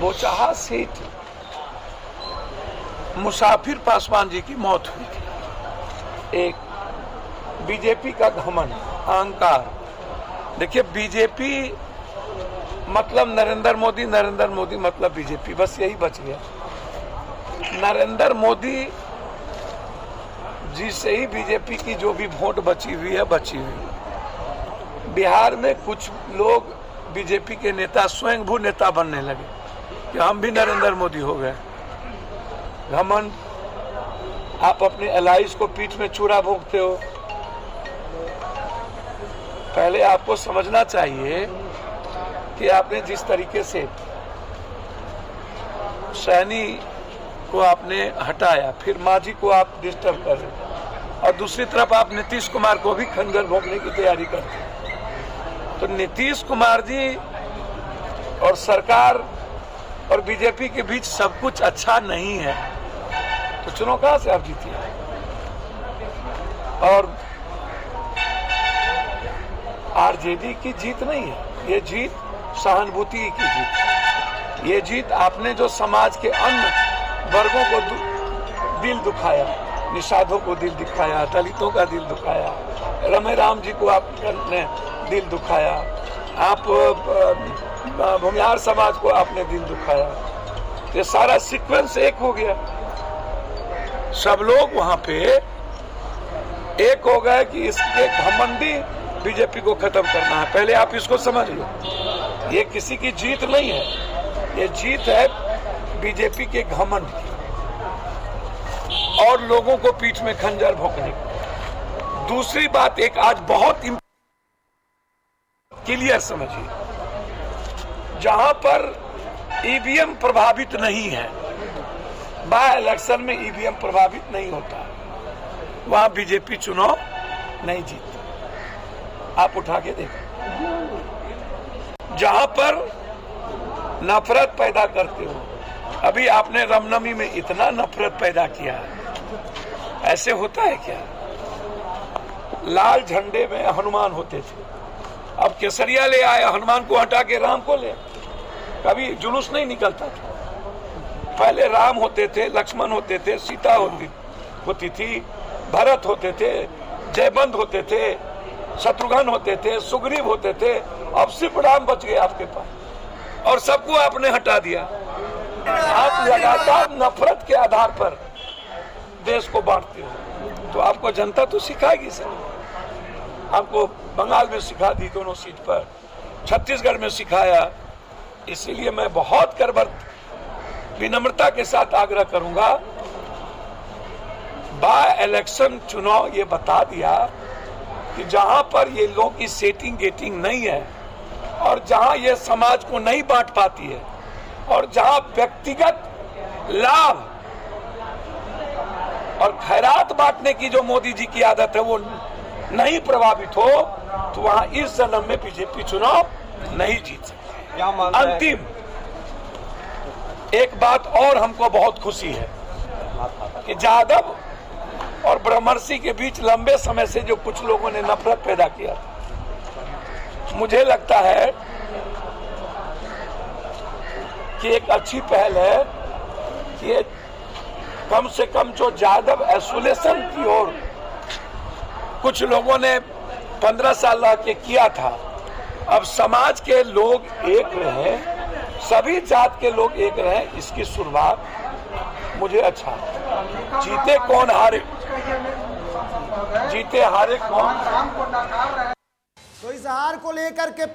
Bochaha seat Musafir Paswan ji की मौत हुई थी। एक बीजेपी का घमंड, अहंकार। देखिए, बीजेपी मतलब नरेंद्र मोदी मतलब बीजेपी, बस यही बच गया। नरेंद्र मोदी जी से ही बीजेपी की जो भी वोट बची हुई है। बिहार में कुछ लोग बीजेपी के नेता स्वयंभू नेता बनने लगे कि हम भी नरेंद्र मोदी हो गए। घमंड, आप अपने एलाइज को पीठ में चूड़ा भोंकते हो। पहले आपको समझना चाहिए कि आपने जिस तरीके से सैनी को आपने हटाया, फिर मांझी को आप डिस्टर्ब कर रहे, और दूसरी तरफ आप नीतीश कुमार को भी खंजर भोंकने की तैयारी करते। तो नीतीश कुमार जी और सरकार और बीजेपी के बीच सब कुछ अच्छा नहीं है, तो चुनाव कहां से आप जीतिए? और आरजेडी की जीत नहीं है, ये जीत सहानुभूति की जीत। ये जीत आपने जो समाज के अन्य वर्गों को दिल दुखाया, निषादों को दिल दिखाया, दलितों का दिल दुखाया, रमे राम जी को आपने दिल दुखाया, आप भूमिहार समाज को आपने दिल दुखाया। ये सारा सीक्वेंस एक हो गया। सब लोग वहां पे एक हो गए कि इसके घमंडी बीजेपी को खत्म करना है। पहले आप इसको समझ लो, ये किसी की जीत नहीं है, ये जीत है बीजेपी के घमंड की और लोगों को पीठ में खंजर भोंकने की। दूसरी बात, एक आज बहुत क्लियर समझिए, जहां पर ईवीएम प्रभावित नहीं है, बाय इलेक्शन में ईवीएम प्रभावित नहीं होता, वहां बीजेपी चुनाव नहीं जीतती। आप उठा के देखो, जहां पर नफरत पैदा करते हो। अभी आपने रामनवमी में इतना नफरत पैदा किया है, ऐसे होता है क्या? लाल झंडे में हनुमान होते थे, अब केसरिया ले आए, हनुमान को हटा के राम को ले। कभी जुलूस नहीं निकलता था। पहले राम होते थे, लक्ष्मण होते थे, सीता होती थी, भरत होते थे, जयबंद होते थे, शत्रुघ्न होते थे, सुग्रीव होते थे। अब सिर्फ राम बच गए आपके पास, और सबको आपने हटा दिया। आप लगातार नफरत के आधार पर देश को बांटते हो, तो आपको जनता तो सिखाएगी सर। आपको बंगाल में सिखा दी दोनों सीट पर, छत्तीसगढ़ में सिखाया। इसीलिए मैं बहुत विनम्रता के साथ आग्रह करूंगा, बाय इलेक्शन चुनाव ये बता दिया कि जहां पर ये लोग की सेटिंग गेटिंग नहीं है, और जहां ये समाज को नहीं बांट पाती है, और जहां व्यक्तिगत लाभ और खैरात बांटने की जो मोदी जी की आदत है वो नहीं प्रभावित हो, तो वहां इस जन्म में बीजेपी चुनाव नहीं जीत सकती। अंतिम एक बात और हमको बहुत खुशी है कि जादव और ब्रह्मर्षि के बीच लंबे समय से जो कुछ लोगों ने नफरत पैदा किया, मुझे लगता है कि एक अच्छी पहल है कि कम से कम जो जादव आइसोलेशन की ओर कुछ लोगों ने 15 साल रह के किया था, अब समाज के लोग एक रहे, सभी जात के लोग एक रहे, इसकी शुरुआत मुझे अच्छा। जीते कौन हारे, जीते हारे कौन। तो इस हार को लेकर के